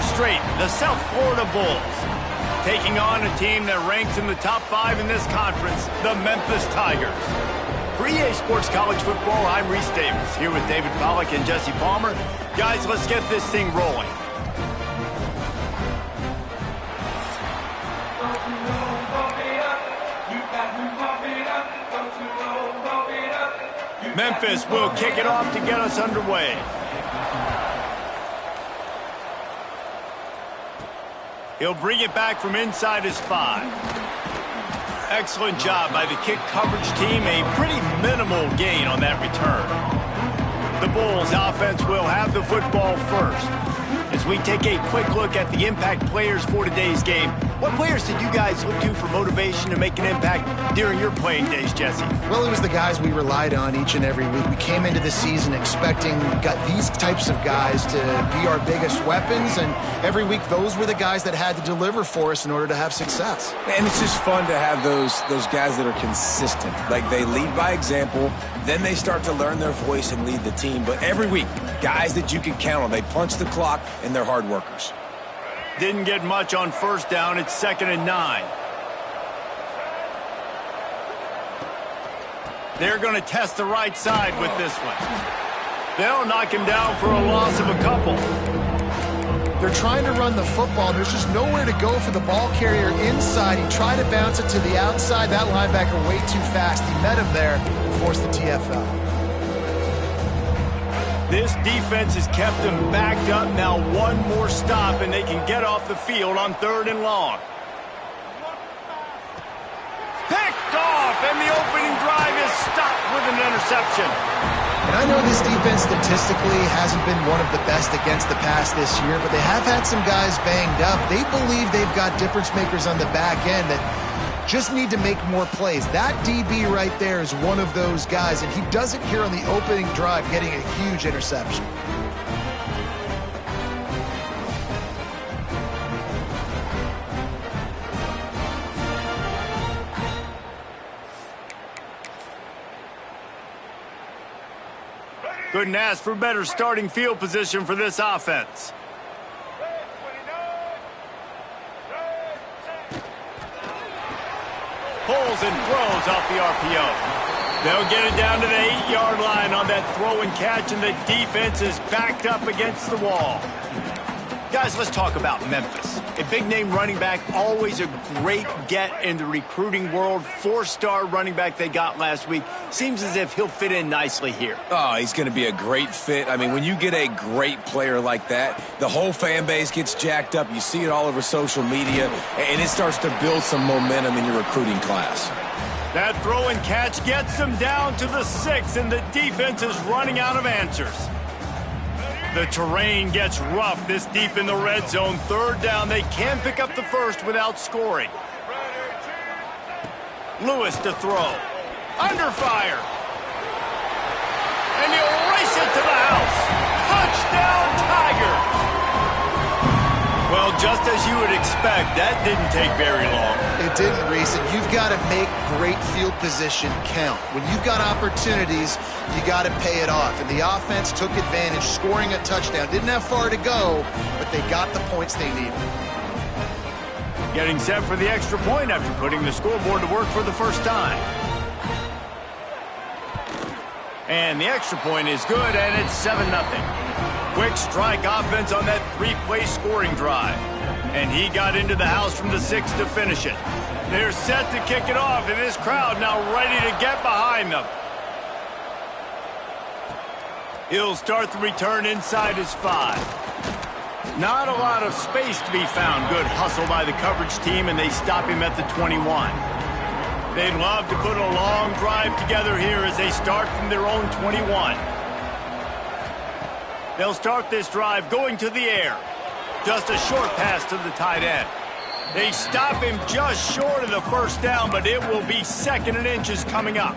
4 straight, the South Florida Bulls taking on a team that ranks in the top 5 in this conference, the Memphis Tigers. For EA Sports College Football, I'm Reese Davis, here with David Pollack and Jesse Palmer. Guys, let's get this thing rolling. Memphis will kick it off to get us underway. He'll bring it back from inside his 5. Excellent job by the kick coverage team. A pretty minimal gain on that return. The Bulls offense will have the football first. As we take a quick look at the impact players for today's game, what players did you guys look to for motivation to make an impact during your playing days, Jesse? Well, it was the guys we relied on each and every week. We came into the season expecting these types of guys to be our biggest weapons, and every week those were the guys that had to deliver for us in order to have success. And it's just fun to have those guys that are consistent. Like, they lead by example, then they start to learn their voice and lead the team. But every week, guys that you can count on. They punch the clock, and they're hard workers. Didn't get much on first down. It's 2nd and 9. They're going to test the right side with this one. They'll knock him down for a loss of a couple. They're trying to run the football. There's just nowhere to go for the ball carrier inside. He tried to bounce it to the outside. That linebacker way too fast. He met him there and forced the TFL. This defense has kept them backed up. Now one more stop, and they can get off the field on 3rd and long. Picked off, and the opening drive is stopped with an interception. And I know this defense statistically hasn't been one of the best against the pass this year, but they have had some guys banged up. They believe they've got difference makers on the back end that just need to make more plays. That DB right there is one of those guys, and he does it here on the opening drive, getting a huge interception. Couldn't ask for better starting field position for this offense. Pulls and throws off the RPO. They'll get it down to the 8-yard line on that throw and catch, and the defense is backed up against the wall. Guys, let's talk about Memphis. A big-name running back, always a great get in the recruiting world. 4-star running back they got last week. Seems as if he'll fit in nicely here. Oh, he's going to be a great fit. I mean, when you get a great player like that, the whole fan base gets jacked up. You see it all over social media, and it starts to build some momentum in your recruiting class. That throw and catch gets them down to the 6, and the defense is running out of answers. The terrain gets rough this deep in the red zone. 3rd down, they can pick up the first without scoring. Lewis to throw. Under fire. And he'll race it to the house. Touchdown, Tiger. Well, just as you would expect, that didn't take very long. It didn't, Reese, and you've got to make great field position count. When you've got opportunities, you got to pay it off. And the offense took advantage, scoring a touchdown. Didn't have far to go, but they got the points they needed. Getting set for the extra point after putting the scoreboard to work for the first time. And the extra point is good, and it's 7-0. Quick strike offense on that 3-play scoring drive. And he got into the house from the 6 to finish it. They're set to kick it off, and this crowd now ready to get behind them. He'll start the return inside his 5. Not a lot of space to be found. Good hustle by the coverage team, and they stop him at the 21. They'd love to put a long drive together here as they start from their own 21. They'll start this drive going to the air. Just a short pass to the tight end. They stop him just short of the first down, but it will be 2nd and inches coming up.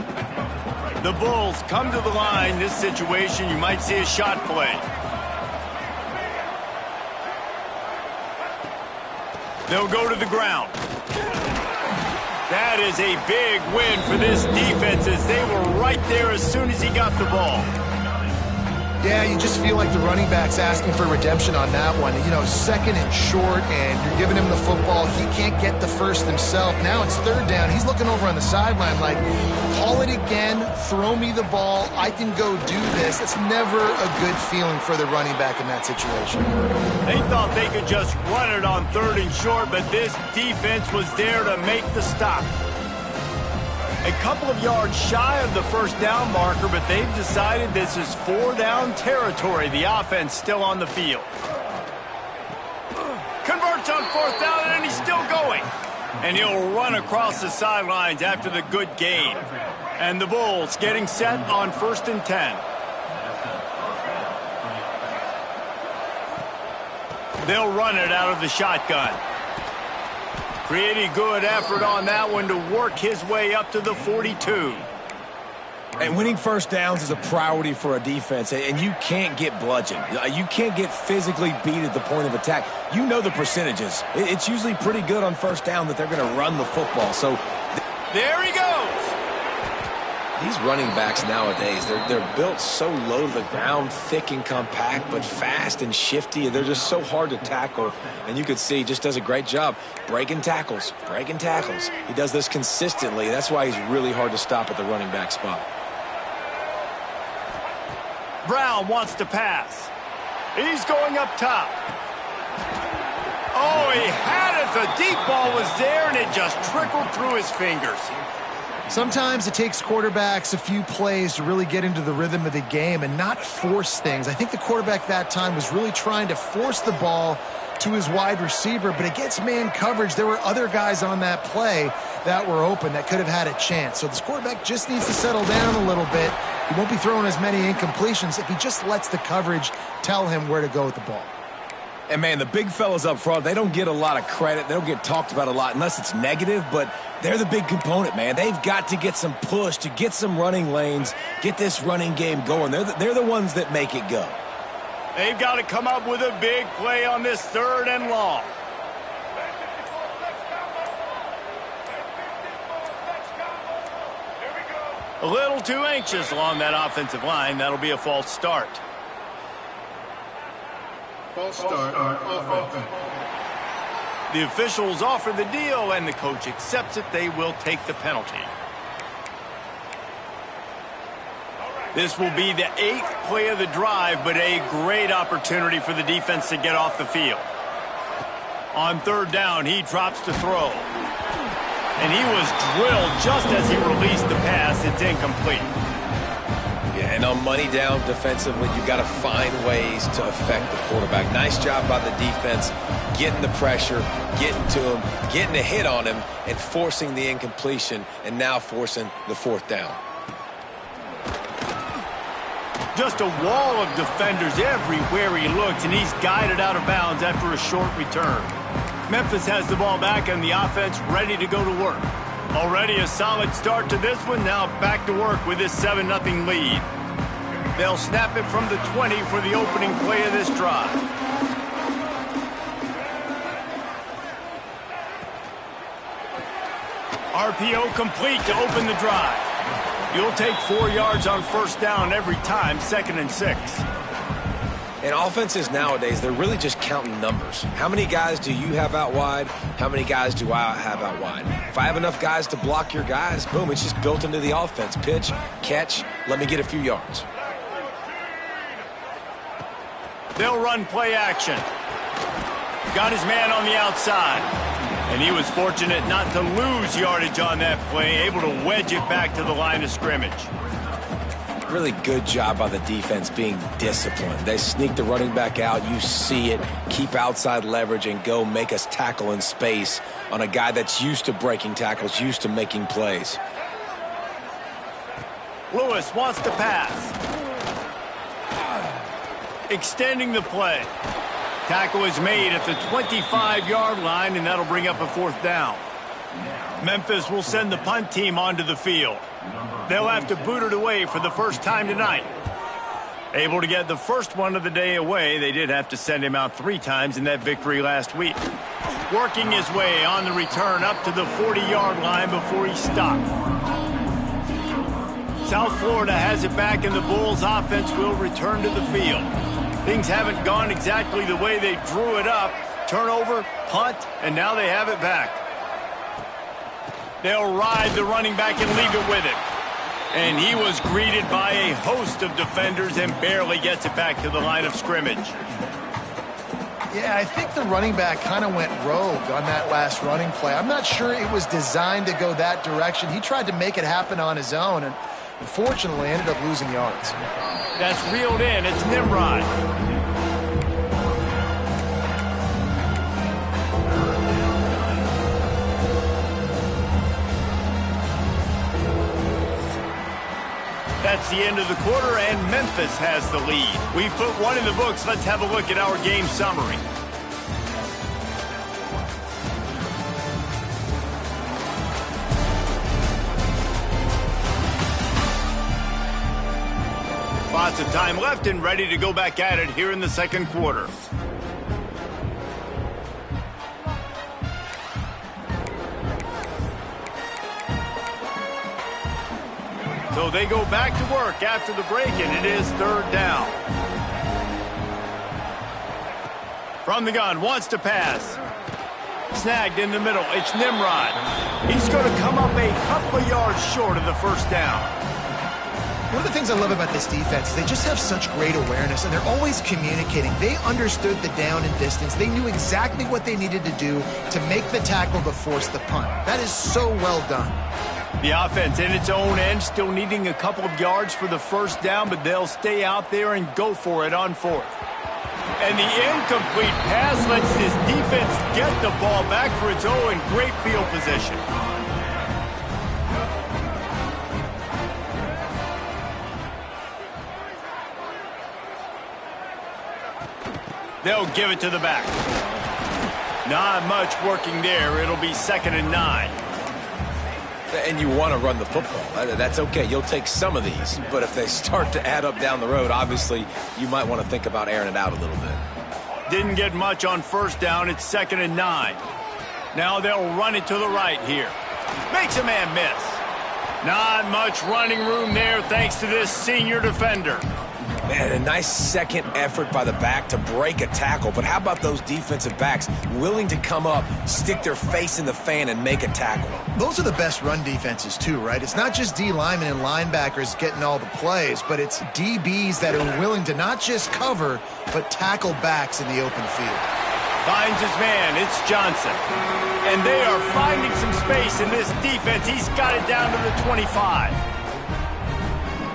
The Bulls come to the line. This situation, you might see a shot play. They'll go to the ground. That is a big win for this defense as they were right there as soon as he got the ball. Yeah, you just feel like the running back's asking for redemption on that one. You know, second and short, and you're giving him the football. He can't get the first himself. Now it's third down. He's looking over on the sideline like, call it again, throw me the ball, I can go do this. It's never a good feeling for the running back in that situation. They thought they could just run it on third and short, but this defense was there to make the stop. A couple of yards shy of the first down marker, but they've decided this is 4-down territory. The offense still on the field. Converts on fourth down, and he's still going. And he'll run across the sidelines after the good gain. And the Bulls getting set on 1st and 10. They'll run it out of the shotgun. Pretty good effort on that one to work his way up to the 42. And winning first downs is a priority for a defense, and you can't get bludgeoned. You can't get physically beat at the point of attack. You know the percentages. It's usually pretty good on first down that they're going to run the football. So there he goes. These running backs nowadays, they're built so low to the ground, thick and compact, but fast and shifty. They're just so hard to tackle. And you could see he just does a great job breaking tackles. He does this consistently. That's why he's really hard to stop at the running back spot. Brown wants to pass. He's going up top. Oh, he had it. The deep ball was there, and it just trickled through his fingers. Sometimes it takes quarterbacks a few plays to really get into the rhythm of the game and not force things. I think the quarterback that time was really trying to force the ball to his wide receiver, but against man coverage, there were other guys on that play that were open that could have had a chance. So this quarterback just needs to settle down a little bit. He won't be throwing as many incompletions if he just lets the coverage tell him where to go with the ball. And, man, the big fellas up front, they don't get a lot of credit. They don't get talked about a lot unless it's negative, but they're the big component, man. They've got to get some push, to get some running lanes, get this running game going. They're the ones that make it go. They've got to come up with a big play on this 3rd and long. A little too anxious along that offensive line. That'll be a false start. False start on offense. The officials offer the deal, and the coach accepts it. They will take the penalty. This will be the 8th play of the drive, but a great opportunity for the defense to get off the field. On 3rd down, he drops to throw. And he was drilled just as he released the pass. It's incomplete. Yeah, and on money down defensively, you've got to find ways to affect the quarterback. Nice job by the defense, getting the pressure, getting to him, getting a hit on him, and forcing the incompletion, and now forcing the 4th down. Just a wall of defenders everywhere he looks, and he's guided out of bounds after a short return. Memphis has the ball back, and the offense ready to go to work. Already a solid start to this one. Now back to work with this 7-0 lead. They'll snap it from the 20 for the opening play of this drive. RPO complete to open the drive. You'll take 4 yards on 1st down every time, 2nd and 6. And offenses nowadays, they're really just counting numbers. How many guys do you have out wide? How many guys do I have out wide? If I have enough guys to block your guys, boom, it's just built into the offense. Pitch, catch, let me get a few yards. They'll run play action. Got his man on the outside. And he was fortunate not to lose yardage on that play, able to wedge it back to the line of scrimmage. Really good job by the defense being disciplined. They sneak the running back out. You see it. Keep outside leverage and go make us tackle in space on a guy that's used to breaking tackles, used to making plays. Lewis wants to pass. Extending the play. Tackle is made at the 25-yard line, and that'll bring up a 4th down. Memphis will send the punt team onto the field. They'll have to boot it away for the first time tonight. Able to get the first one of the day away. They did have to send him out 3 times in that victory last week. Working his way on the return up to the 40-yard line before he stopped. South Florida has it back, and the Bulls offense will return to the field. Things haven't gone exactly the way they drew it up. Turnover, punt, and now they have it back. They'll ride the running back and leave it with him. And he was greeted by a host of defenders and barely gets it back to the line of scrimmage. Yeah, I think the running back kind of went rogue on that last running play. I'm not sure it was designed to go that direction. He tried to make it happen on his own and unfortunately ended up losing yards. That's reeled in. It's Nimrod. That's the end of the quarter, and Memphis has the lead. We've put one in the books. Let's have a look at our game summary. Lots of time left and ready to go back at it here in the second quarter. So they go back to work after the break, and it is third down. From the gun, wants to pass. Snagged in the middle, it's Nimrod. He's going to come up a couple of yards short of the first down. One of the things I love about this defense is they just have such great awareness, and they're always communicating. They understood the down and distance. They knew exactly what they needed to do to make the tackle to force the punt. That is so well done. The offense in its own end, still needing a couple of yards for the first down, but they'll stay out there and go for it on fourth. And the incomplete pass lets this defense get the ball back for its own great field position. They'll give it to the back. Not much working there. It'll be 2nd and 9. And you want to run the football. That's okay. You'll take some of these. But if they start to add up down the road, obviously you might want to think about airing it out a little bit. Didn't get much on first down. It's 2nd and 9. Now they'll run it to the right here. Makes a man miss. Not much running room there thanks to this senior defender. Man, a nice second effort by the back to break a tackle. But how about those defensive backs willing to come up, stick their face in the fan, and make a tackle? Those are the best run defenses, too, right? It's not just D linemen and linebackers getting all the plays, but it's DBs that are willing to not just cover, but tackle backs in the open field. Finds his man. It's Johnson. And they are finding some space in this defense. He's got it down to the 25.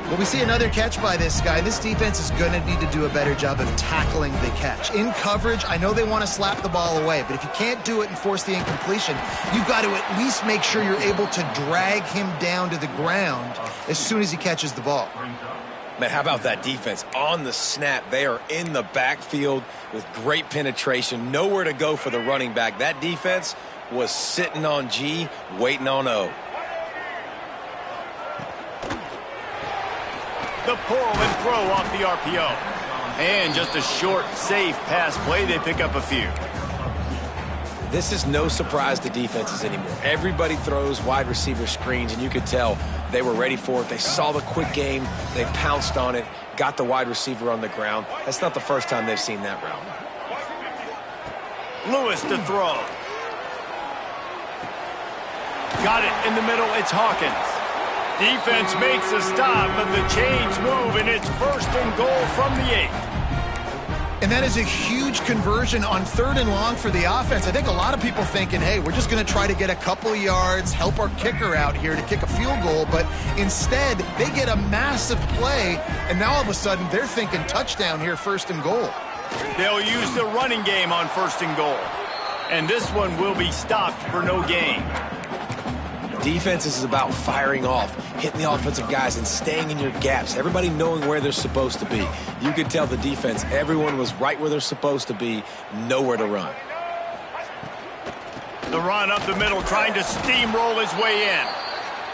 Well, we see another catch by this guy. This defense is going to need to do a better job of tackling the catch. In coverage, I know they want to slap the ball away, but if you can't do it and force the incompletion, you've got to at least make sure you're able to drag him down to the ground as soon as he catches the ball. Man, how about that defense? On the snap, they are in the backfield with great penetration. Nowhere to go for the running back. That defense was sitting on G, waiting on O. The pull and throw off the RPO. And just a short, safe pass play. They pick up a few. This is no surprise to defenses anymore. Everybody throws wide receiver screens, and you could tell they were ready for it. They saw the quick game. They pounced on it, got the wide receiver on the ground. That's not the first time they've seen that route. Lewis to throw. Got it in the middle. It's Hawkins. Defense makes a stop, but the chains move, and it's 1st and goal from the 8. And that is a huge conversion on 3rd and long for the offense. I think a lot of people thinking, hey, we're just going to try to get a couple of yards, help our kicker out here to kick a field goal. But instead, they get a massive play, and now all of a sudden they're thinking touchdown here, 1st and goal. They'll use the running game on 1st and goal. And this one will be stopped for no gain. Defense is about firing off, hitting the offensive guys, and staying in your gaps. Everybody knowing where they're supposed to be. You could tell the defense, everyone was right where they're supposed to be, nowhere to run. The run up the middle, trying to steamroll his way in.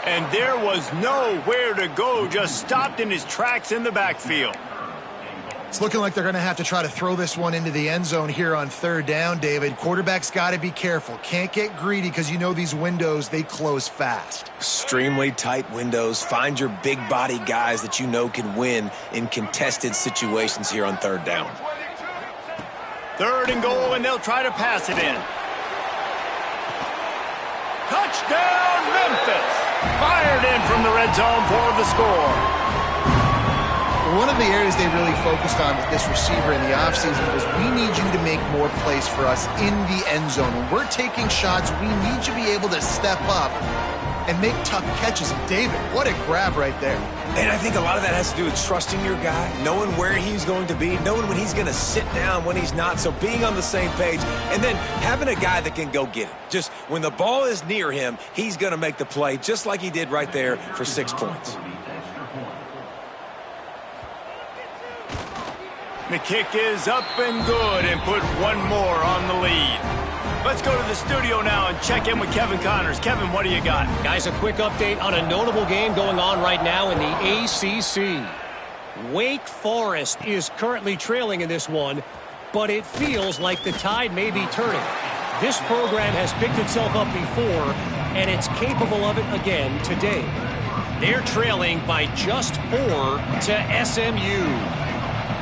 And there was nowhere to go, just stopped in his tracks in the backfield. It's looking like they're going to have to try to throw this one into the end zone here on third down, David. Quarterback's got to be careful. Can't get greedy because you know these windows, they close fast. Extremely tight windows. Find your big body guys that you know can win in contested situations here on third down. 3rd and goal, and they'll try to pass it in. Touchdown, Memphis! Fired in from the red zone for the score. One of the areas they really focused on with this receiver in the offseason was we need you to make more plays for us in the end zone. When we're taking shots, we need you to be able to step up and make tough catches. And David, what a grab right there. And I think a lot of that has to do with trusting your guy, knowing where he's going to be, knowing when he's going to sit down, when he's not, so being on the same page, and then having a guy that can go get it. Just when the ball is near him, he's going to make the play, just like he did right there for 6 points. The kick is up and good and put one more on the lead. Let's go to the studio now and check in with Kevin Connors. Kevin, what do you got? Guys, a quick update on a notable game going on right now in the ACC. Wake Forest is currently trailing in this one, but it feels like the tide may be turning. This program has picked itself up before, and it's capable of it again today. They're trailing by just 4 to SMU.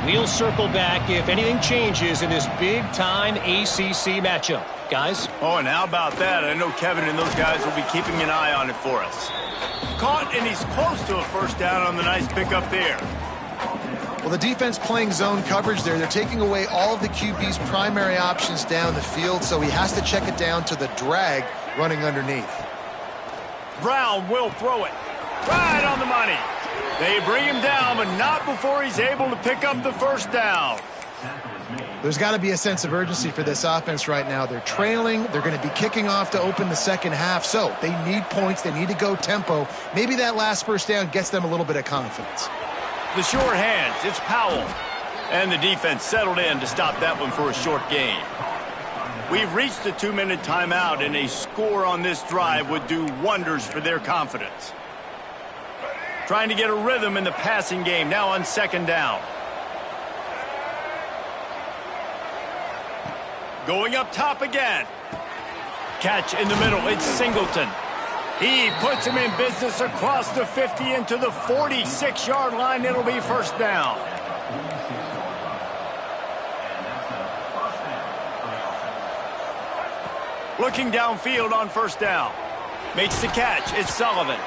We'll circle back if anything changes in this big-time ACC matchup. Guys? Oh, and how about that? I know Kevin and those guys will be keeping an eye on it for us. Caught, and he's close to a first down on the nice pickup there. Well, the defense playing zone coverage there. They're taking away all of the QB's primary options down the field, so he has to check it down to the drag running underneath. Brown will throw it. Right on the money. They bring him down, but not before he's able to pick up the first down. There's got to be a sense of urgency for this offense right now. They're trailing. They're going to be kicking off to open the second half, so they need points. They need to go tempo. Maybe that last first down gets them a little bit of confidence. The sure hands, it's Powell. And the defense settled in to stop that one for a short gain. We've reached the 2-minute timeout, and a score on this drive would do wonders for their confidence. Trying to get a rhythm in the passing game now on second down. Going up top again. Catch in the middle. It's Singleton. He puts him in business across the 50 into the 46-yard line. It'll be first down. Looking downfield on first down. Makes the catch. It's Sullivan.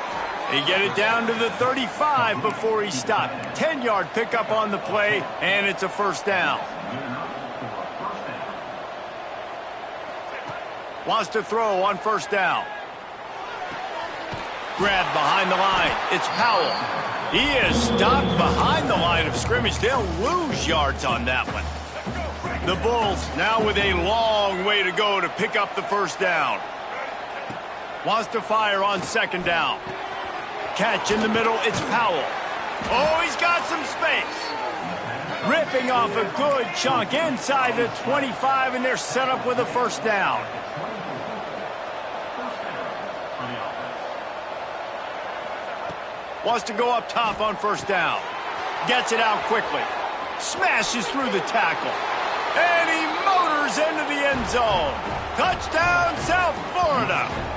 They get it down to the 35 before he stopped. 10-yard pickup on the play, and it's a first down. Wants to throw on first down. Grabbed behind the line. It's Powell. He is stopped behind the line of scrimmage. They'll lose yards on that one. The Bulls now with a long way to go to pick up the first down. Wants to fire on second down. Catch in the middle, it's Powell. Oh, he's got some space. Ripping off a good chunk inside the 25, and they're set up with a first down. Wants to go up top on first down. Gets it out quickly. Smashes through the tackle. And he motors into the end zone. Touchdown, South Florida.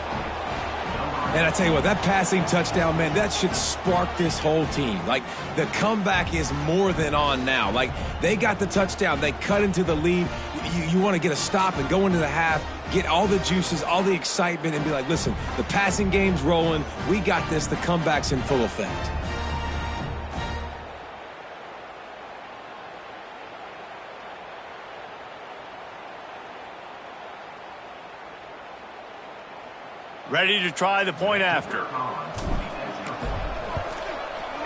And I tell you what, that passing touchdown, man, that should spark this whole team. Like, the comeback is more than on now. Like, they got the touchdown. They cut into the lead. You want to get a stop and go into the half, get all the juices, all the excitement, and be like, listen, the passing game's rolling. We got this. The comeback's in full effect. Ready to try the point after.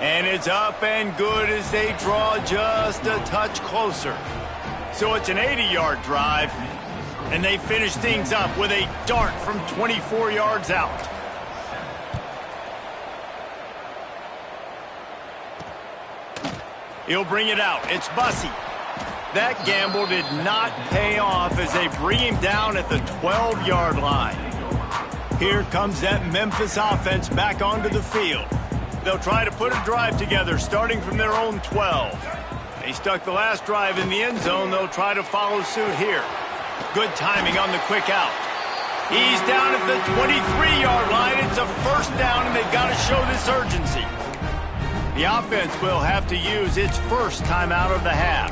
And it's up and good as they draw just a touch closer. So it's an 80-yard drive, and they finish things up with a dart from 24 yards out. He'll bring it out. It's Bussey. That gamble did not pay off as they bring him down at the 12-yard line. Here comes that Memphis offense back onto the field. They'll try to put a drive together starting from their own 12. They stuck the last drive in the end zone. They'll try to follow suit here. Good timing on the quick out. He's down at the 23-yard line. It's a first down, and they've got to show this urgency. The offense will have to use its first timeout of the half.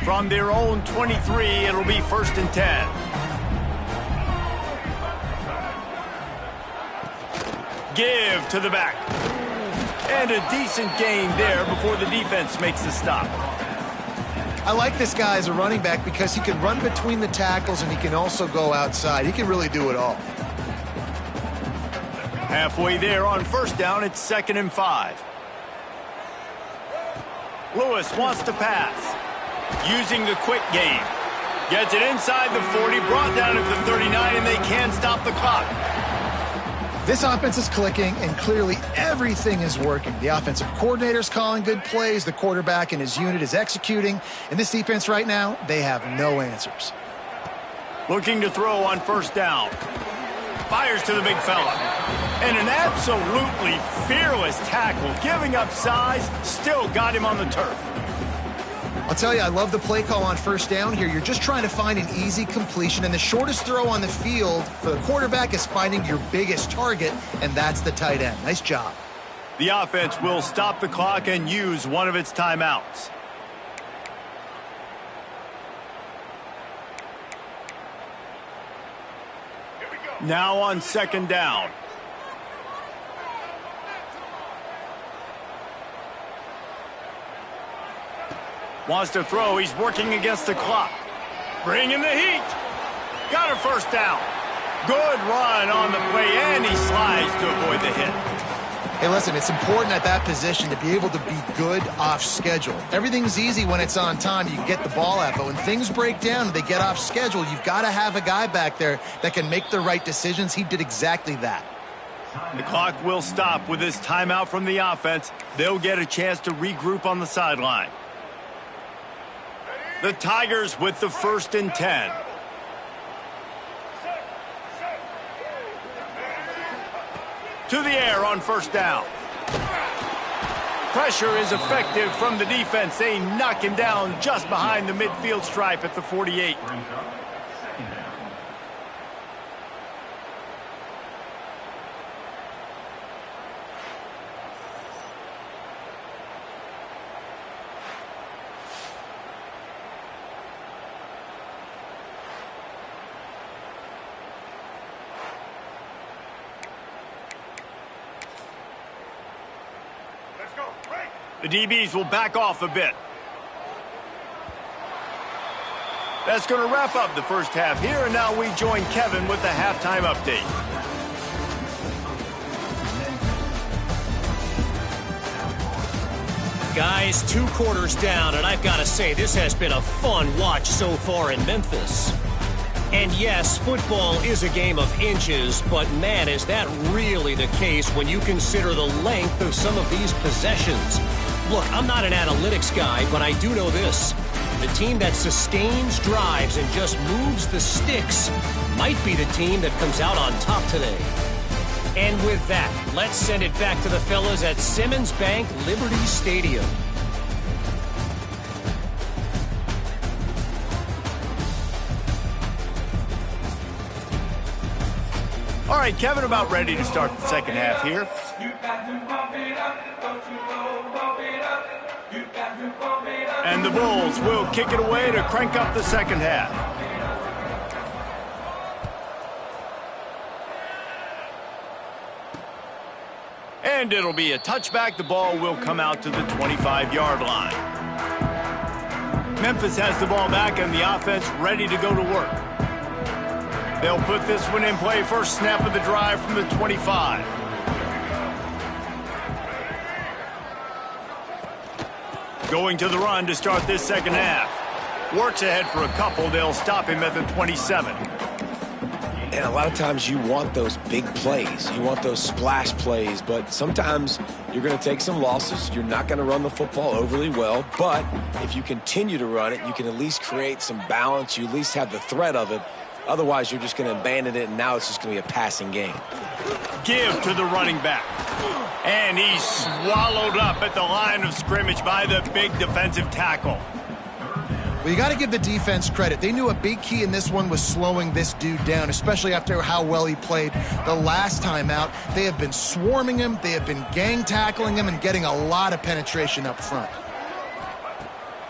From their own 23, it'll be 1st and 10. Give to the back. And a decent gain there before the defense makes the stop. I like this guy as a running back because he can run between the tackles and he can also go outside. He can really do it all. Halfway there on first down, it's 2nd and 5. Lewis wants to pass. Using the quick game. Gets it inside the 40, brought down at the 39, and they can stop the clock. This offense is clicking, and clearly everything is working. The offensive coordinator's calling good plays. The quarterback and his unit is executing. And this defense right now, they have no answers. Looking to throw on first down. Fires to the big fella. And an absolutely fearless tackle. Giving up size, still got him on the turf. I'll tell you, I love the play call on first down here. You're just trying to find an easy completion, and the shortest throw on the field for the quarterback is finding your biggest target, and that's the tight end. Nice job. The offense will stop the clock and use one of its timeouts. Now on 2nd down. Wants to throw. He's working against the clock. Bringing the heat. Got a first down. Good run on the play, and he slides to avoid the hit. Hey, listen, it's important at that position to be able to be good off schedule. Everything's easy when it's on time. You can get the ball out, but when things break down and they get off schedule, you've got to have a guy back there that can make the right decisions. He did exactly that. The clock will stop with this timeout from the offense. They'll get a chance to regroup on the sideline. The Tigers with the 1st and 10. To the air on first down. Pressure is effective from the defense. They knock him down just behind the midfield stripe at the 48. The DBs will back off a bit. That's going to wrap up the first half here, and now we join Kevin with the halftime update. Guys, 2 quarters down, and I've got to say, this has been a fun watch so far in Memphis. And yes, football is a game of inches, but man, is that really the case when you consider the length of some of these possessions. Look, I'm not an analytics guy, but I do know this. The team that sustains drives and just moves the sticks might be the team that comes out on top today. And with that, let's send it back to the fellas at Simmons Bank Liberty Stadium. All right, Kevin, about ready to start the second half here. And the Bulls will kick it away to crank up the second half. And it'll be a touchback. The ball will come out to the 25-yard line. Memphis has the ball back and the offense ready to go to work. They'll put this one in play. First snap of the drive from the 25. Going to the run to start this second half. Works ahead for a couple. They'll stop him at the 27. And a lot of times you want those big plays. You want those splash plays. But sometimes you're going to take some losses. You're not going to run the football overly well. But if you continue to run it, you can at least create some balance. You at least have the threat of it. Otherwise, you're just going to abandon it, and now it's just going to be a passing game. Give to the running back. And he's swallowed up at the line of scrimmage by the big defensive tackle. Well, you got to give the defense credit. They knew a big key in this one was slowing this dude down, especially after how well he played the last time out. They have been swarming him. They have been gang tackling him and getting a lot of penetration up front.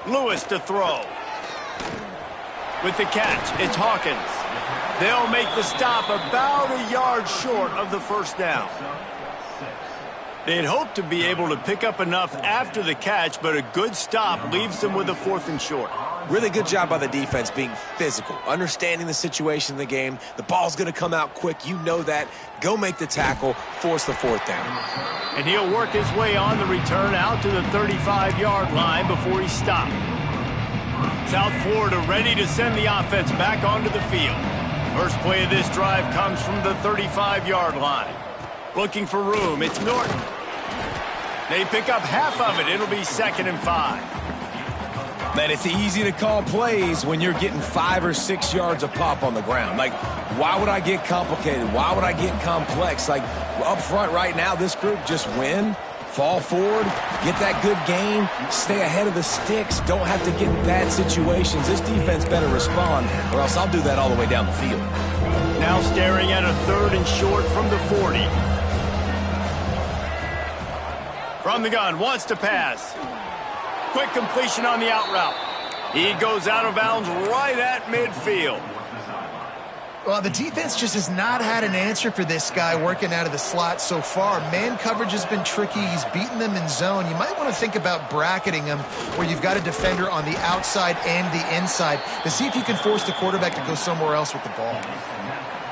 Lewis to throw. With the catch, it's Hawkins. They'll make the stop about a yard short of the first down. They'd hoped to be able to pick up enough after the catch, but a good stop leaves them with a 4th and short. Really good job by the defense being physical, understanding the situation in the game. The ball's going to come out quick. You know that. Go make the tackle, force the 4th down. And he'll work his way on the return out to the 35-yard line before he's stopped. South Florida ready to send the offense back onto the field. First play of this drive comes from the 35-yard line. Looking for room, it's Norton. They pick up half of it. It'll be 2nd and 5. Man, it's easy to call plays when you're getting 5 or 6 yards a pop on the ground. Like, why would I get complicated? Why would I get complex? Like, up front right now, this group just win, fall forward, get that good gain, stay ahead of the sticks, don't have to get in bad situations. This defense better respond, or else I'll do that all the way down the field. Now staring at a 3rd and short from the 40. From the gun, wants to pass. Quick completion on the out route. He goes out of bounds right at midfield. Well, the defense just has not had an answer for this guy working out of the slot so far. Man coverage has been tricky. He's beaten them in zone. You might want to think about bracketing him where you've got a defender on the outside and the inside to see if you can force the quarterback to go somewhere else with the ball.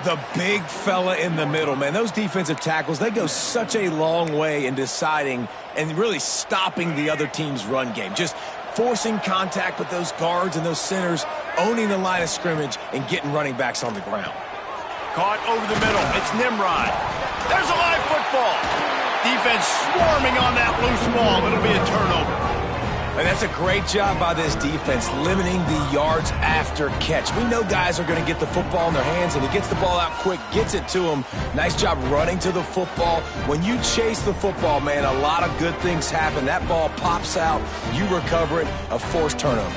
The big fella in the middle, man. Those defensive tackles, they go such a long way in deciding and really stopping the other team's run game. Just forcing contact with those guards and those centers, owning the line of scrimmage, and getting running backs on the ground. Caught over the middle. It's Nimrod. There's a live football. Defense swarming on that loose ball. It'll be a turnover. And that's a great job by this defense, limiting the yards after catch. We know guys are going to get the football in their hands, and he gets the ball out quick, gets it to them. Nice job running to the football. When you chase the football, man, a lot of good things happen. That ball pops out, you recover it, a forced turnover.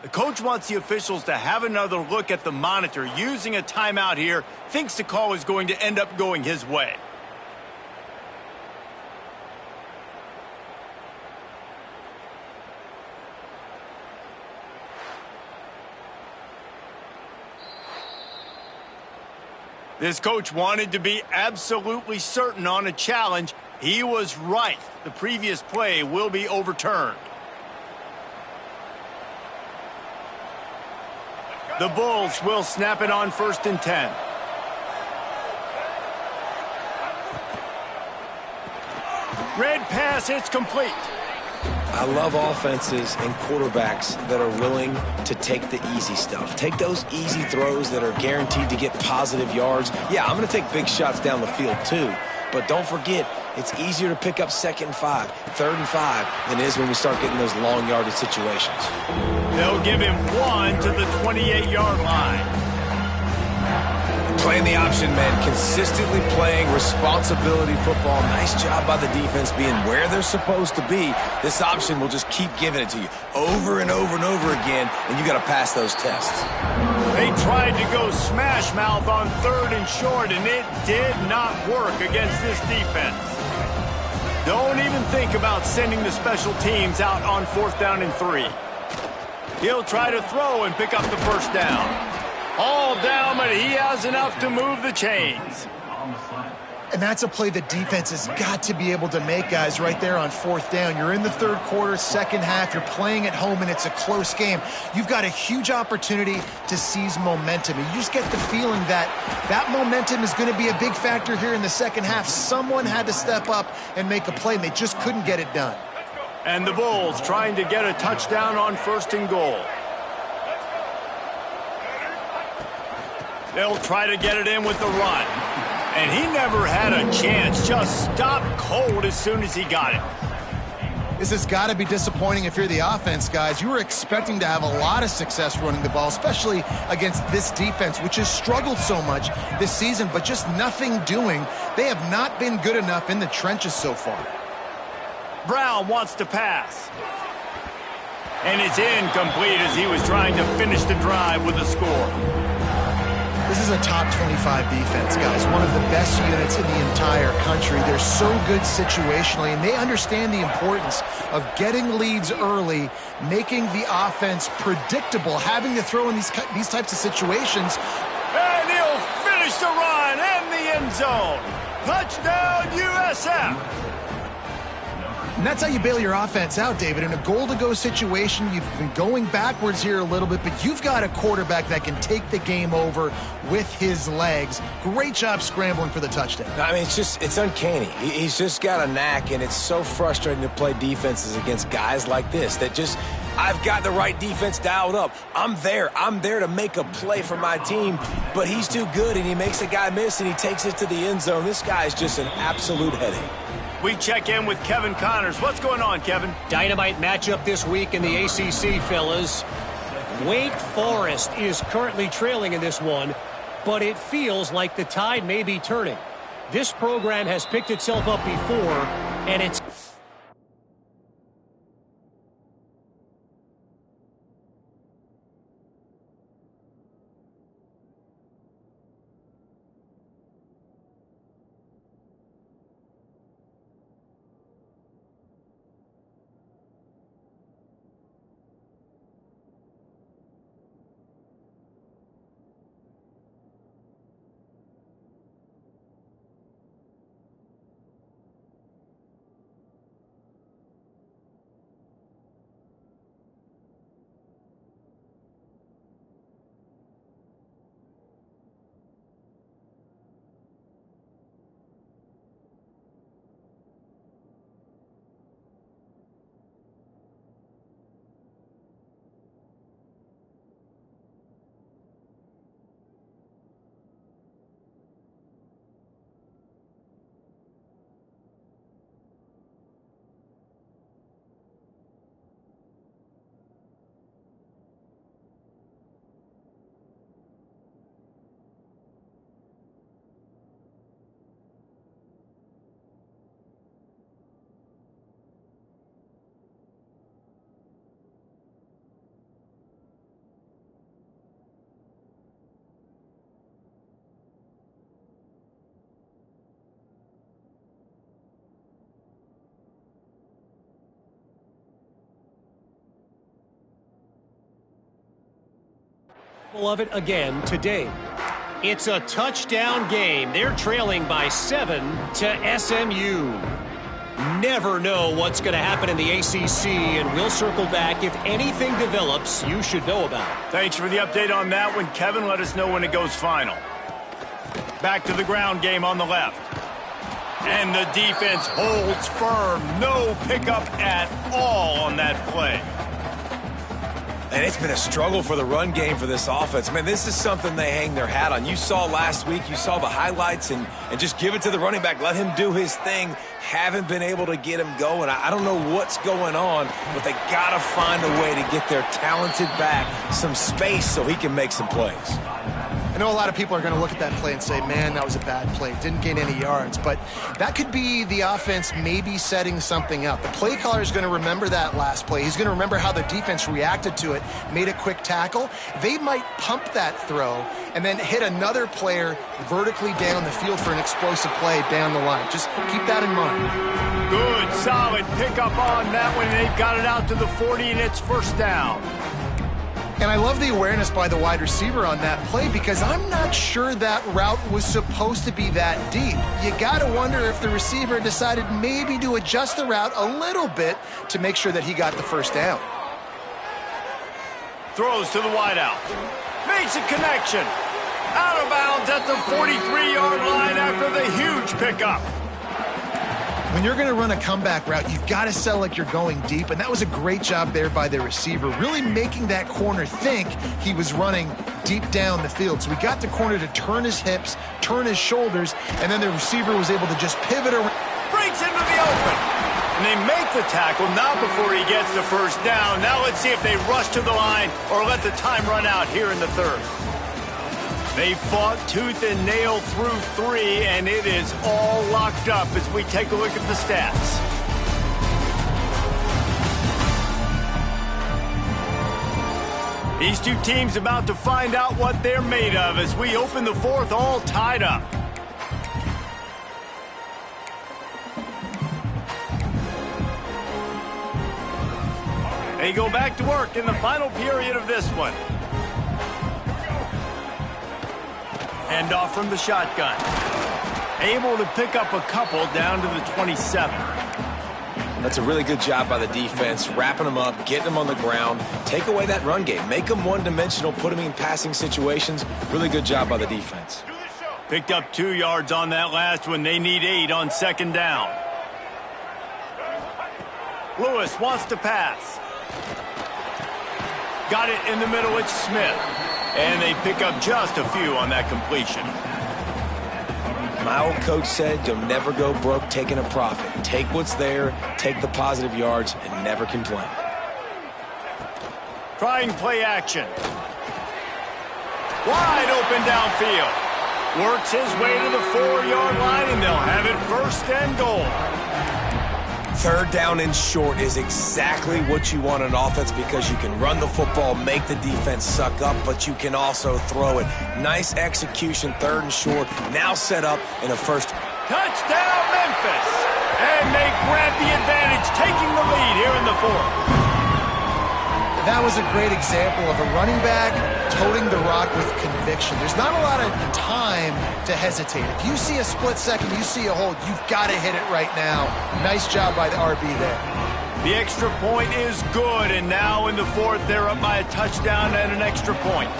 The coach wants the officials to have another look at the monitor. Using a timeout here, thinks the call is going to end up going his way. This coach wanted to be absolutely certain on a challenge. He was right. The previous play will be overturned. The Bulls will snap it on 1st and 10. Red pass, it's complete. I love offenses and quarterbacks that are willing to take the easy stuff. Take those easy throws that are guaranteed to get positive yards. Yeah, I'm going to take big shots down the field too. But don't forget, it's easier to pick up 2nd and 5, 3rd and 5 than it is when we start getting those long yardage situations. They'll give him 1 to the 28-yard line. Playing the option, man. Consistently playing responsibility football. Nice job by the defense being where they're supposed to be. This option will just keep giving it to you over and over and over again, and you got to pass those tests. They tried to go smash mouth on 3rd and short, and it did not work against this defense. Don't even think about sending the special teams out on 4th down and 3. He'll try to throw and pick up the first down. All down, but he has enough to move the chains. And that's a play the defense has got to be able to make, guys, right there on 4th down. You're in the 3rd quarter, 2nd half. You're playing at home, and it's a close game. You've got a huge opportunity to seize momentum. And you just get the feeling that that momentum is going to be a big factor here in the 2nd half. Someone had to step up and make a play, and they just couldn't get it done. And the Bulls trying to get a touchdown on 1st and goal. They'll try to get it in with the run. And he never had a chance. Just stopped cold as soon as he got it. This has got to be disappointing if you're the offense, guys. You were expecting to have a lot of success running the ball, especially against this defense, which has struggled so much this season, but just nothing doing. They have not been good enough in the trenches so far. Brown wants to pass. And it's incomplete as he was trying to finish the drive with a score. This is a top 25 defense, guys. One of the best units in the entire country. They're so good situationally, and they understand the importance of getting leads early, making the offense predictable, having to throw in these types of situations. And he'll finish the run in the end zone. Touchdown, USF. And that's how you bail your offense out, David. In a goal-to-go situation, you've been going backwards here a little bit, but you've got a quarterback that can take the game over with his legs. Great job scrambling for the touchdown. I mean, it's uncanny. He's just got a knack, and it's so frustrating to play defenses against guys like this that just, I've got the right defense dialed up. I'm there to make a play for my team, but he's too good, and he makes a guy miss, and he takes it to the end zone. This guy is just an absolute headache. We check in with Kevin Connors. What's going on, Kevin? Dynamite matchup this week in the ACC, fellas. Wake Forest is currently trailing in this one, but it feels like the tide may be turning. This program has picked itself up before, and it's... of it again today. It's a touchdown game. They're trailing by 7 to SMU. Never know what's going to happen in the ACC, and we'll circle back if anything develops you should know about. Thanks for the update on that one, Kevin. Let us know when it goes final. Back to the ground game on the left. And the defense holds firm. No pickup at all on that play. And it's been a struggle for the run game for this offense. Man, this is something they hang their hat on. You saw last week, you saw the highlights, and just give it to the running back. Let him do his thing. Haven't been able to get him going. I don't know what's going on, but they got to find a way to get their talented back some space so he can make some plays. I know a lot of people are going to look at that play and say, man, that was a bad play. Didn't gain any yards. But that could be the offense maybe setting something up. The play caller is going to remember that last play. He's going to remember how the defense reacted to it, made a quick tackle. They might pump that throw and then hit another player vertically down the field for an explosive play down the line. Just keep that in mind. Good, solid pickup on that one. They've got it out to the 40, and it's first down. And I love the awareness by the wide receiver on that play because I'm not sure that route was supposed to be that deep. You got to wonder if the receiver decided maybe to adjust the route a little bit to make sure that he got the first down. Throws to the wideout. Makes a connection. Out of bounds at the 43-yard line after the huge pickup. When you're going to run a comeback route, you've got to sell like you're going deep, and that was a great job there by the receiver, really making that corner think he was running deep down the field. So we got the corner to turn his hips, turn his shoulders, and then the receiver was able to just pivot around. Breaks into the open. And they make the tackle, not before he gets the first down. Now let's see if they rush to the line or let the time run out here in the third. They fought tooth and nail through 3, and it is all locked up as we take a look at the stats. These two teams about to find out what they're made of as we open the fourth all tied up. They go back to work in the final period of this one. Hand off from the shotgun. Able to pick up a couple down to the 27. That's a really good job by the defense, wrapping them up, getting them on the ground, take away that run game, make them one-dimensional, put them in passing situations. Really good job by the defense. Picked up 2 yards on that last one. They need 8 on second down. Lewis wants to pass. Got it in the middle, it's Smith. And they pick up just a few on that completion. My old coach said you'll never go broke taking a profit. Take what's there, take the positive yards, and never complain. Trying play action. Wide open downfield. Works his way to the 4-yard line, and they'll have it first and goal. Third down and short is exactly what you want on offense because you can run the football, make the defense suck up, but you can also throw it. Nice execution, third and short, now set up in a first. Touchdown, Memphis! And they grab the advantage, taking the lead here in the fourth. That was a great example of a running back toting the rock with conviction. There's not a lot of time to hesitate. If you see a split second, you see a hold, you've got to hit it right now. Nice job by the RB there. The extra point is good, and now in the fourth, they're up by a touchdown and an extra point.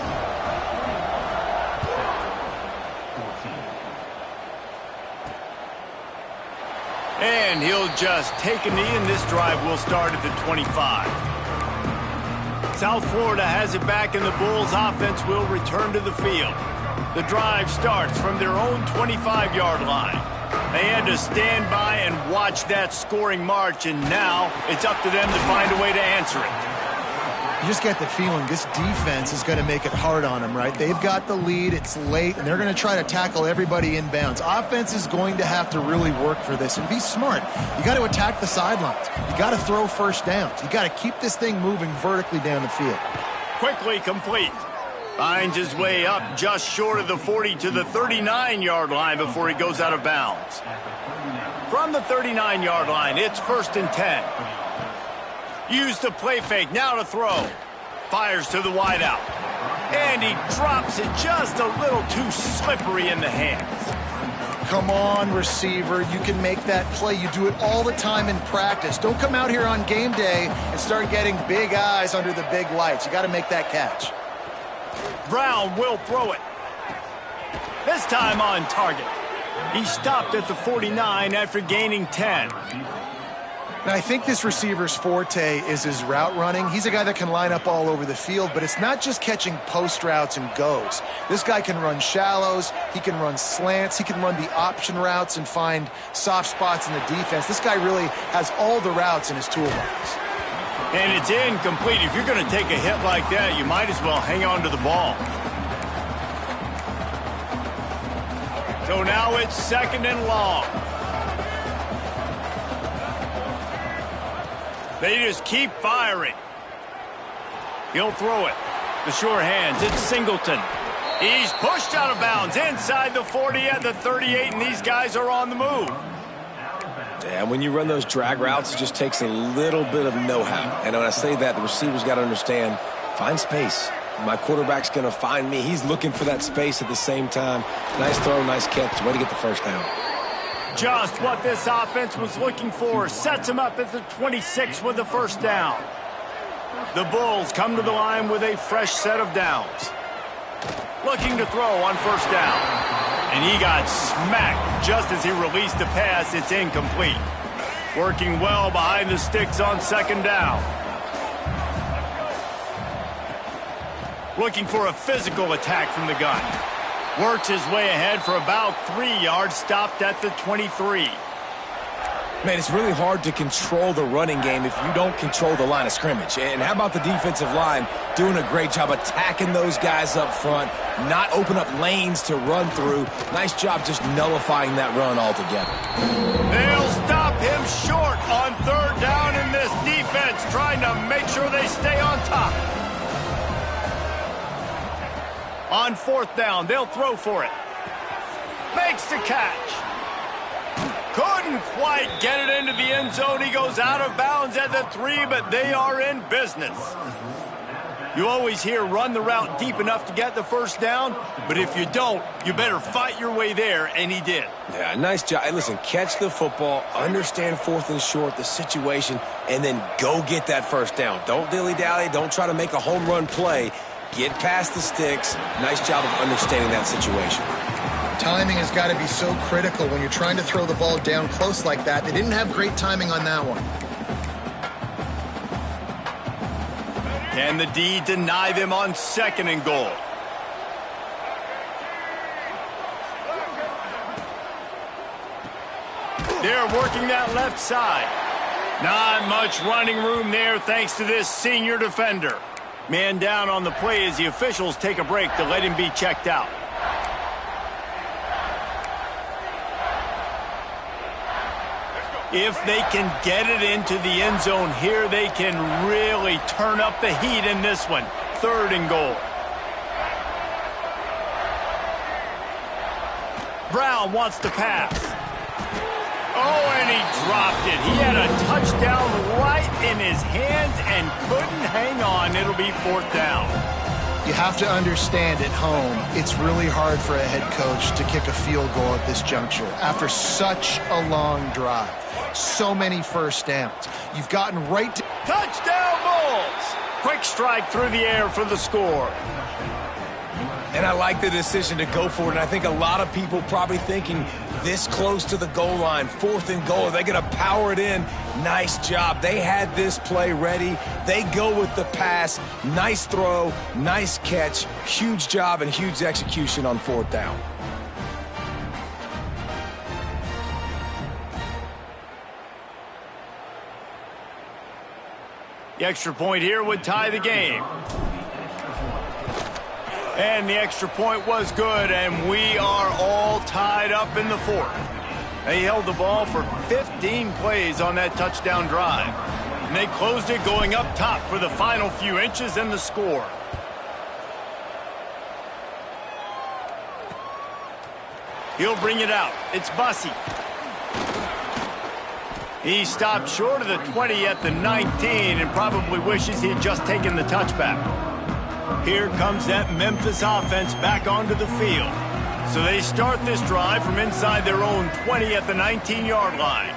And he'll just take a knee, and this drive will start at the 25. South Florida has it back, and the Bulls offense will return to the field. The drive starts from their own 25-yard line. They had to stand by and watch that scoring march, and now it's up to them to find a way to answer it. You just get the feeling this defense is going to make it hard on them, right? They've got the lead, it's late, and they're going to try to tackle everybody inbounds. Offense is going to have to really work for this and be smart. You got to attack the sidelines. You got to throw first downs. You got to keep this thing moving vertically down the field. Quickly complete. Finds his way up just short of the 40 to the 39-yard line before he goes out of bounds. From the 39-yard line, it's first and 10. Use the play fake, now to throw. Fires to the wideout. And he drops it just a little too slippery in the hands. Come on, receiver. You can make that play. You do it all the time in practice. Don't come out here on game day and start getting big eyes under the big lights. You got to make that catch. Brown will throw it. This time on target. He stopped at the 49 after gaining 10. Now, I think this receiver's forte is his route running. He's a guy that can line up all over the field, but it's not just catching post routes and goes. This guy can run shallows, he can run slants, he can run the option routes and find soft spots in the defense. This guy really has all the routes in his toolbox. And it's incomplete. If you're going to take a hit like that, you might as well hang on to the ball. So now it's second and long. They just keep firing. He'll throw it. The sure hands, it's Singleton. He's pushed out of bounds inside the 40 at the 38, and these guys are on the move. And when you run those drag routes, it just takes a little bit of know-how. And when I say that, the receiver's got to understand, find space. My quarterback's going to find me. He's looking for that space at the same time. Nice throw, nice catch. Way to get the first down. Just what this offense was looking for. Sets him up at the 26 with the first down. The Bulls come to the line with a fresh set of downs. Looking to throw on first down. And he got smacked just as he released the pass. It's incomplete. Working well behind the sticks on second down. Looking for a physical attack from the gun. Works his way ahead for about 3 yards, stopped at the 23. Man, it's really hard to control the running game if you don't control the line of scrimmage. And how about the defensive line doing a great job attacking those guys up front, not open up lanes to run through. Nice job just nullifying that run altogether. They'll stop him short on third down in this defense, trying to make sure they stay on top. On fourth down, they'll throw for it. Makes the catch. Couldn't quite get it into the end zone. He goes out of bounds at the 3, but they are in business. You always hear run the route deep enough to get the first down, but if you don't, you better fight your way there, and he did. Yeah, nice job. Hey, listen, catch the football, understand fourth and short, the situation, and then go get that first down. Don't dilly-dally. Don't try to make a home run play. Get past the sticks. Nice job of understanding that situation. Timing has got to be so critical when you're trying to throw the ball down close like that. They didn't have great timing on that one. Can the D deny them on second and goal? They're working that left side. Not much running room there thanks to this senior defender. Man down on the play as the officials take a break to let him be checked out. If they can get it into the end zone here, they can really turn up the heat in this one. Third and goal. Brown wants to pass. Oh, and he dropped it. He had a touchdown right in his hands and couldn't hang on. It'll be fourth down. You have to understand at home, it's really hard for a head coach to kick a field goal at this juncture after such a long drive. So many first downs. You've gotten right to... Touchdown Bulls! Quick strike through the air for the score. And I like the decision to go for it. And I think a lot of people probably thinking this close to the goal line, fourth and goal, are they going to power it in? Nice job. They had this play ready. They go with the pass. Nice throw, nice catch. Huge job and huge execution on fourth down. The extra point here would tie the game. And the extra point was good, and we are all tied up in the fourth. They held the ball for 15 plays on that touchdown drive. And they closed it going up top for the final few inches and the score. He'll bring it out. It's Bussey. He stopped short of the 20 at the 19 and probably wishes he had just taken the touchback. Here comes that Memphis offense back onto the field. So they start this drive from inside their own 20 at the 19-yard line.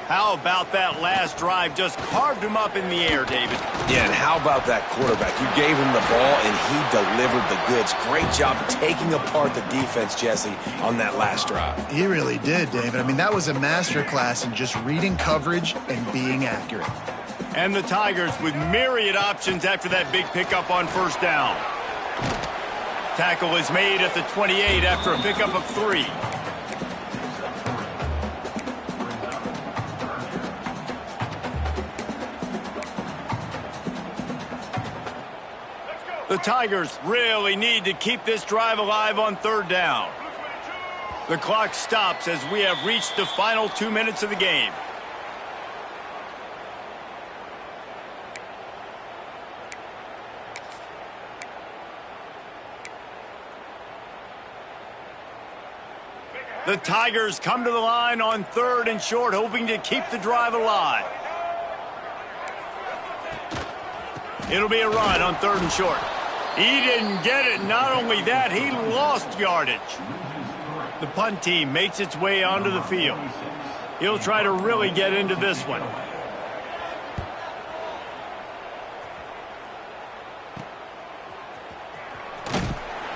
How about that last drive? Just carved him up in the air, David. Yeah, and how about that quarterback? You gave him the ball, and he delivered the goods. Great job taking apart the defense, Jesse, on that last drive. He really did, David. I mean, that was a masterclass in just reading coverage and being accurate. And the Tigers with myriad options after that big pickup on first down. Tackle is made at the 28 after a pickup of 3. The Tigers really need to keep this drive alive on third down. The clock stops as we have reached the final 2 minutes of the game. The Tigers come to the line on third and short, hoping to keep the drive alive. It'll be a run on third and short. He didn't get it. Not only that, he lost yardage. The punt team makes its way onto the field. He'll try to really get into this one.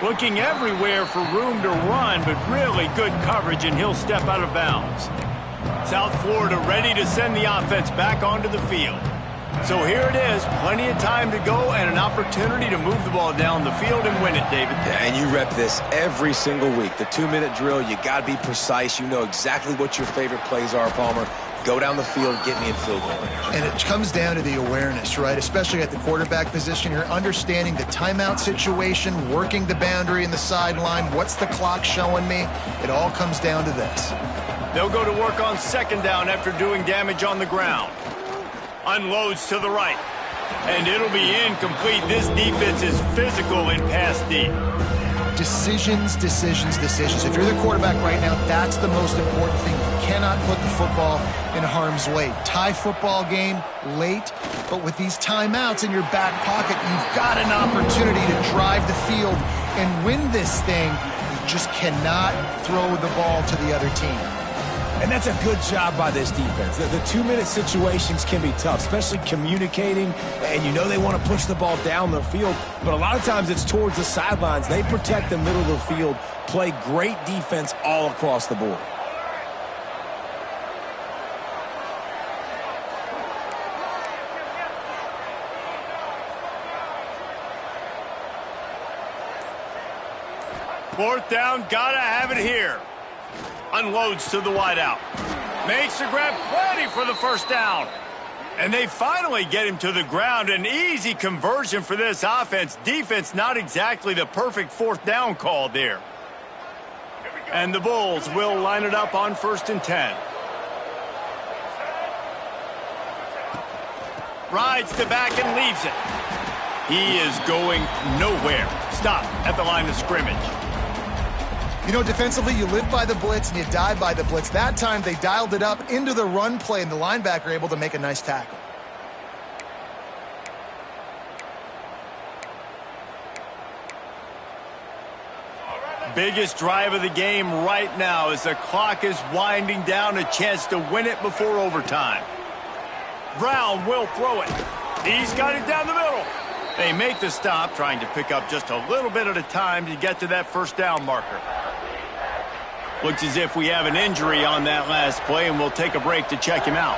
Looking everywhere for room to run, but really good coverage, and he'll step out of bounds. South Florida ready to send the offense back onto the field. So here it is, plenty of time to go and an opportunity to move the ball down the field and win it, David. Yeah, and you rep this every single week. The 2-minute drill, you got to be precise. You know exactly what your favorite plays are, Palmer. Go down the field, get me in field goal range. And it comes down to the awareness, right? Especially at the quarterback position. You're understanding the timeout situation, working the boundary and the sideline. What's the clock showing me? It all comes down to this. They'll go to work on second down after doing damage on the ground. Unloads to the right. And it'll be incomplete. This defense is physical in pass deep. Decisions, decisions, decisions. If you're the quarterback right now, that's the most important thing. You cannot put the football in harm's way. Tie football game late, but with these timeouts in your back pocket, you've got an opportunity to drive the field and win this thing. You just cannot throw the ball to the other team. And that's a good job by this defense. The 2-minute situations can be tough, especially communicating, and you know they want to push the ball down the field, but a lot of times it's towards the sidelines. They protect the middle of the field, play great defense all across the board. Fourth down, gotta have it here. Unloads to the wideout. Makes the grab, plenty for the first down. And they finally get him to the ground. An easy conversion for this offense. Defense, not exactly the perfect fourth down call there. And the Bulls will line it up on 1st and 10. Rides the back and leaves it. He is going nowhere. Stop at the line of scrimmage. You know, defensively, you live by the blitz and you die by the blitz. That time, they dialed it up into the run play, and the linebacker able to make a nice tackle. Biggest drive of the game right now as the clock is winding down, a chance to win it before overtime. Brown will throw it. He's got it down the middle. They make the stop, trying to pick up just a little bit at a time to get to that first down marker. Looks as if we have an injury on that last play, and we'll take a break to check him out.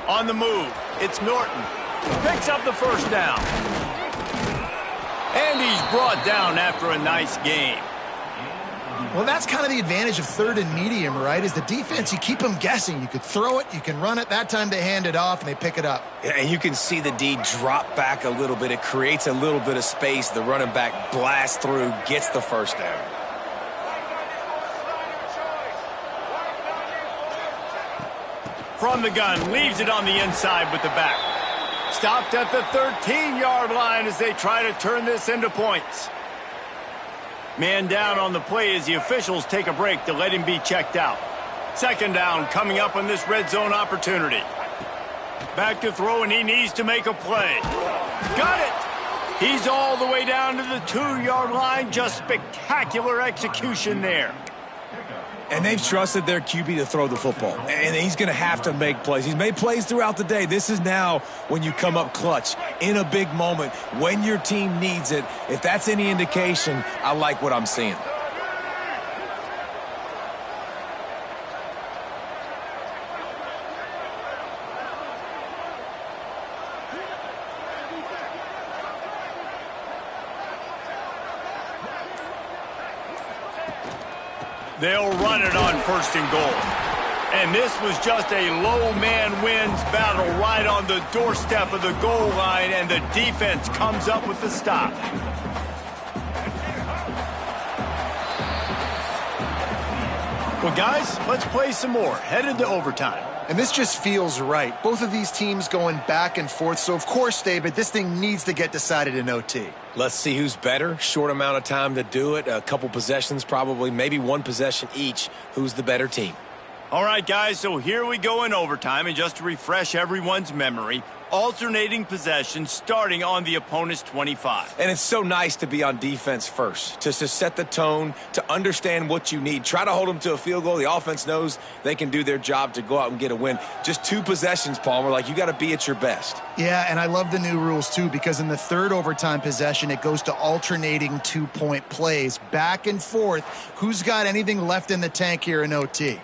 On the move, it's Norton. Picks up the first down. And he's brought down after a nice game. Well, that's kind of the advantage of 3rd and medium, right? Is the defense, you keep them guessing. You could throw it, you can run it. That time they hand it off and they pick it up. And you can see the D drop back a little bit. It creates a little bit of space. The running back blasts through, gets the first down. From the gun, leaves it on the inside with the back. Stopped at the 13-yard line as they try to turn this into points. Man down on the play as the officials take a break to let him be checked out. Second down coming up on this red zone opportunity. Back to throw, and he needs to make a play. Got it! He's all the way down to the 2-yard line. Just spectacular execution there. And they've trusted their QB to throw the football. And he's going to have to make plays. He's made plays throughout the day. This is now when you come up clutch in a big moment when your team needs it. If that's any indication, I like what I'm seeing. They'll run it on 1st and goal. And this was just a low man wins battle right on the doorstep of the goal line, and the defense comes up with the stop. Well, guys, let's play some more. Headed to overtime. And this just feels right. Both of these teams going back and forth. So, of course, David, this thing needs to get decided in OT. Let's see who's better. Short amount of time to do it. A couple possessions probably, maybe one possession each. Who's the better team? All right, guys, so here we go in overtime. And just to refresh everyone's memory, alternating possession starting on the opponent's 25. And it's so nice to be on defense first, to set the tone, to understand what you need. Try to hold them to a field goal. The offense knows they can do their job to go out and get a win. Just 2 possessions, Palmer. Like, you got to be at your best. Yeah, and I love the new rules, too, because in the third overtime possession, it goes to alternating 2-point plays, back and forth. Who's got anything left in the tank here in OT?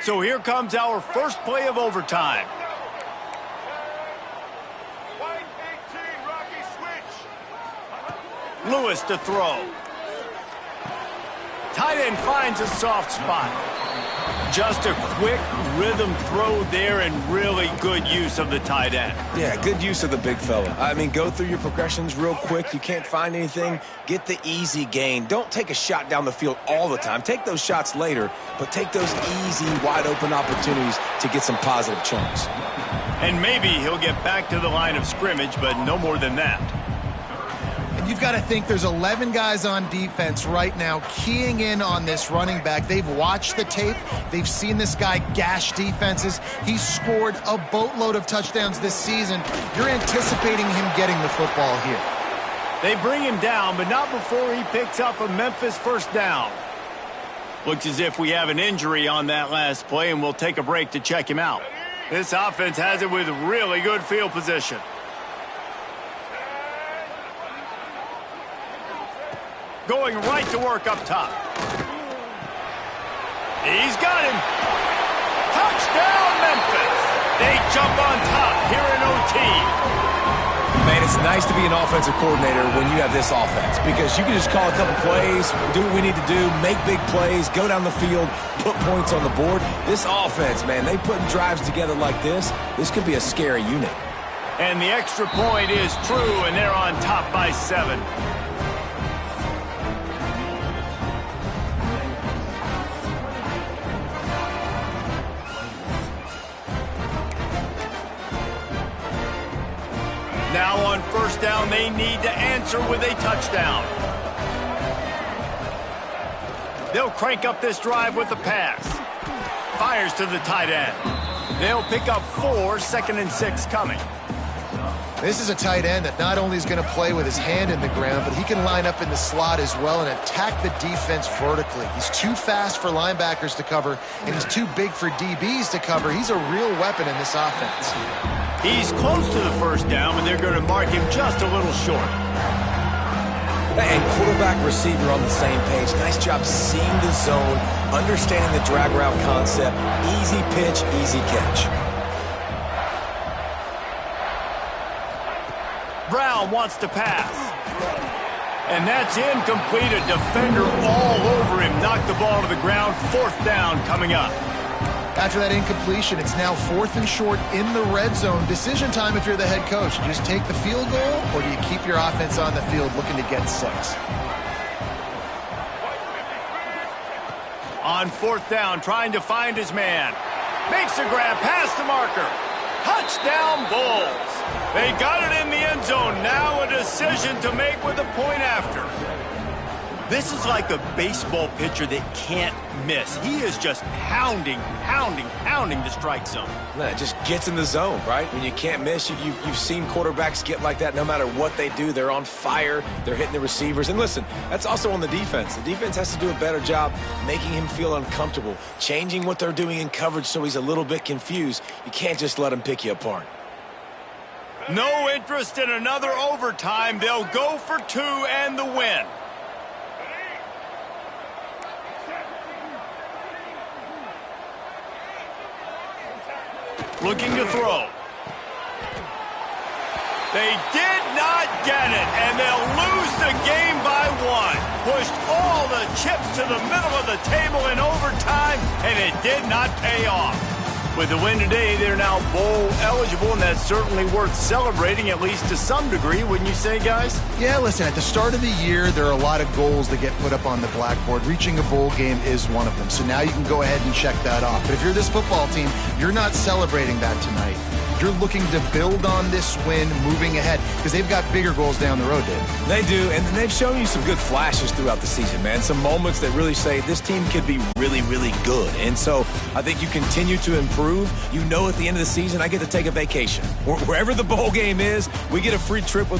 So here comes our first play of overtime. Lewis to throw. Tight end finds a soft spot. Just a quick rhythm throw there and really good use of the tight end. Yeah, good use of the big fella. I mean, go through your progressions real quick. You can't find anything. Get the easy gain. Don't take a shot down the field all the time. Take those shots later, but take those easy, wide-open opportunities to get some positive chunks. And maybe he'll get back to the line of scrimmage, but no more than that. You've got to think there's 11 guys on defense right now keying in on this running back. They've watched the tape. They've seen this guy gash defenses. He's scored a boatload of touchdowns this season. You're anticipating him getting the football here. They bring him down, but not before he picks up a Memphis first down. Looks as if we have an injury on that last play, and we'll take a break to check him out. This offense has it with really good field position. Going right to work up top. He's got him. Touchdown, Memphis. They jump on top here in OT. Man, it's nice to be an offensive coordinator when you have this offense, because you can just call a couple plays, do what we need to do, make big plays, go down the field, put points on the board. This offense, man, they put drives together like this. This could be a scary unit. And the extra point is true, and they're on top by 7. Now on first down, they need to answer with a touchdown. They'll crank up this drive with the pass. Fires to the tight end. They'll pick up 4, 2nd and 6 coming. This is a tight end that not only is going to play with his hand in the ground, but he can line up in the slot as well and attack the defense vertically. He's too fast for linebackers to cover, and he's too big for DBs to cover. He's a real weapon in this offense. He's close to the first down, but they're going to mark him just a little short. And quarterback, receiver on the same page. Nice job seeing the zone, understanding the drag route concept. Easy pitch, easy catch. Brown wants to pass. And that's incomplete. A defender all over him. Knocked the ball to the ground. 4th down coming up. After that incompletion, it's now 4th and short in the red zone. Decision time if you're the head coach. You just take the field goal, or do you keep your offense on the field looking to get 6? On 4th down, trying to find his man. Makes a grab past the marker. Touchdown, Bulls. They got it in the end zone. Now a decision to make with a point after. This is like a baseball pitcher that can't miss. He is just pounding the strike zone. No, it just gets in the zone, right? When you can't miss, you've seen quarterbacks get like that no matter what they do. They're on fire. They're hitting the receivers. And listen, that's also on the defense. The defense has to do a better job making him feel uncomfortable, changing what they're doing in coverage so he's a little bit confused. You can't just let him pick you apart. No interest in another overtime. They'll go for 2 and the win. Looking to throw. They did not get it, and they'll lose the game by 1. Pushed all the chips to the middle of the table in overtime, and it did not pay off. With the win today, they're now bowl eligible, and that's certainly worth celebrating, at least to some degree, wouldn't you say, guys? Yeah, listen, at the start of the year, there are a lot of goals that get put up on the blackboard. Reaching a bowl game is one of them. So now you can go ahead and check that off. But if you're this football team, you're not celebrating that tonight. You're looking to build on this win moving ahead. because they've got bigger goals down the road, Dave. They do, and they've shown you some good flashes throughout the season, man. Some moments that really say this team could be really, really good. And so I think you continue to improve. You know, at the end of the season, I get to take a vacation. Wherever the bowl game is, we get a free trip with